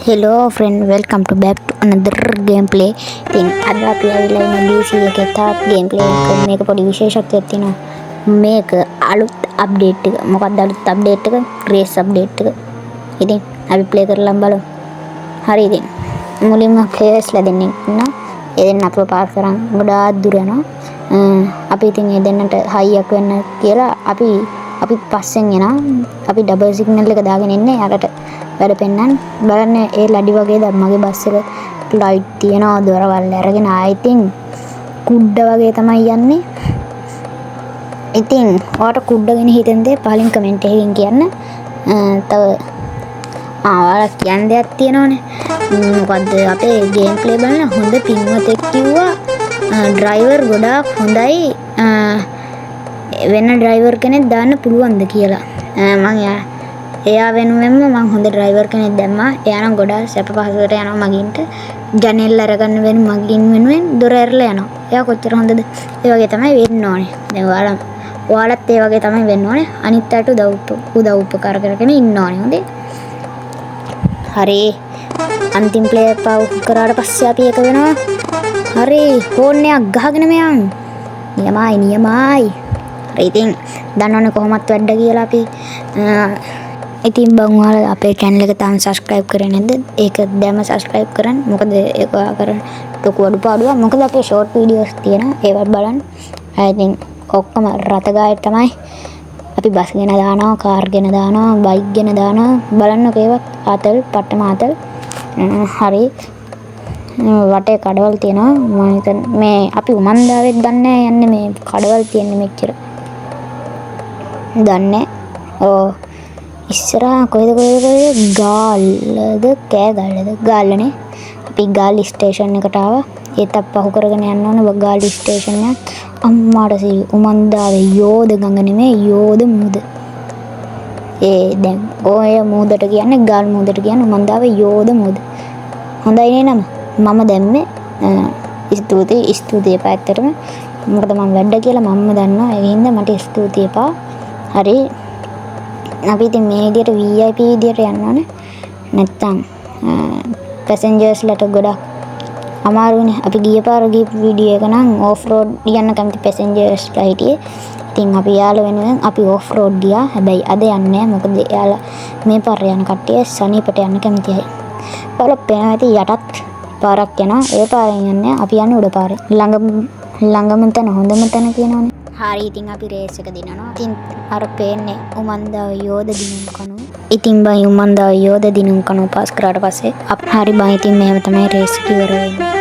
Hello friend, welcome to back to another gameplay. ඉතින් අද අපි ආවිලා ඉන්න DC එකේ තාත් gameplay එක මේක පොඩි විශේෂත්වයක් තියෙනවා. මේක අලුත් update එක. මොකක්ද අලුත් update එක? race update එක. ඉතින් අපි play කරලා බලමු. හරි ඉතින්. මුලින්ම players ලා දෙන්නෙක් ඉන්නවා. ඒ දෙන්න අපව පාස් කරන් ගොඩාක් දුර යනවා. අපි ඉතින් ඒ දෙන්නට හයියක් වෙන්න කියලා අපි පස්සෙන් එනවා. අපි ඩබල් සිග්නල් එක දාගෙන ඉන්නේ යාකට වැඩ පෙන්නන්න බලන්න ඒ ලඩි වගේ දැන් මගේ බස් එක ලයිට් තියනවා දොරවල් අරගෙන ආයිතින් කුඩ වගේ තමයි යන්නේ. ඉතින් ඔයාලට කුඩ ගැන හිතෙන දේ පහලින් කමෙන්ට් එකකින් කියන්න. තව ඔයාලා කියන්න දෙයක් තියෙනවනේ. මොකද්ද අපේ ගේම් ප්ලේ බලන හොඳ පින්වතෙක් කිව්වා ඩ්‍රයිවර් ගොඩාක් හොඳයි වෙන ඩ්‍රයිවර් කෙනෙක් දාන්න පුළුවන්ද කියලා. මම එයා වෙනුවෙන්ම මම හොඳ ඩ්‍රයිවර් කෙනෙක් දැම්මා. එයා නම් ගොඩාක් සැප පහසුවට යනවා මගින්ට. ජනෙල් අරගන්න වෙන මගින් වෙනුවෙන් දොර ඇරලා යනවා. එයා කොච්චර හොඳද? ඒ වගේ තමයි වෙන්න ඕනේ. දැන් ඔයාලත් ඒ වගේ තමයි වෙන්න ඕනේ. අනිත් අයට උදව් උපකාර කරගෙන ඉන්න ඕනේ. හොඳේ. හරි. අන්තිම ප්ලේ පාව් කරාට පස්සේ අපි එක වෙනවා. හරි. ෆෝන් එකක් ගහගෙන මෙයන්. නියමයි. හරි ඉතින් දන්නවනේ කොහොමත් වැඩ කියලා අපි ඉතින් බං ඔයාලා අපේ channel එක තාම subscribe කරේ නැද්ද? ඒක දැන්ම subscribe කරන්න. මොකද ඒක ඔයා කරන ලොකු අඩුපාඩුවක්. මොකද අපේ short videos තියෙනවා. ඒවත් බලන්න. ඉතින් ඔක්කොම රත ගායත් තමයි. අපි බස් ගෙන දානවා, කාර් ගෙන දානවා, බයික් ගෙන දානවා. බලන්නකෝ ඒවත් ආතල්, පට්ටම ආතල්. හරි. වටේ කඩවල් තියෙනවා. මම හිතන්නේ මේ අපි උමන්දාවෙත් දන්නේ යන්නේ මේ කඩවල් තියෙන්නේ මෙච්චර. දන්නේ. ඕ ඉස්සරහා කොහෙද ගාල්ලද ගාල්ලනේ. අපි ගාල්ලි ස්ටේෂන් එකට ආවා. ඒත් පහු කරගෙන යන්න ඕන ගාල්ලි ස්ටේෂන් එක. අම්මාට සී උමන්දාවේ යෝධ ගඟ නෙමෙයි යෝධ මුහුද. දැන් ඔය මුහුදට කියන්නේ ගාල් මුහුදට කියන්නේ උමන්දාවේ යෝධ මුහුද. හොඳයි නේ නම. මම දැම්මේ ස්තුතියි පැත්තටම. මොකද මම වැඩ කියලා මම්ම දන්නවා. ඒ හින්දා මට ස්තුතියි එපා. හරි. අපි ඉතින් මේ විදියට VIP විදියට යන්න ඕනේ. නැත්තම් passengers ලට ගොඩක් අමාරුනේ. අපි ගිය පාර ගිහපු වීඩියෝ එක නම් off road යන්න කැමති passengers ලා හිටියේ. ඉතින් අපි යාළ වෙනුවෙන් අපි off road ගියා. හැබැයි අද යන්නේ නැහැ. මොකද යාළ මේ පාර යන කට්ටිය සනීපට යන්න කැමතියි. බලපෑන ඇති යටත් පාරක් යනවා. ඒ පාරෙන් යන්නේ අපි යන්නේ උඩ පාරේ. ළඟම තැන හොඳම තැන කියනවනේ. හරි ඉතින් අපි රේස් එක දිනනවා. ඉතින් අර පේන්නේ උමන්දාව යෝධ දිනුම් කණු. ඉතින් බයි උමන්දාව යෝධ දිනුම් කණු පාස් කරාට පස්සේ හරි බයි ඉතින් මෙහෙම තමයි රේස් එක ඉවර වෙන්නේ.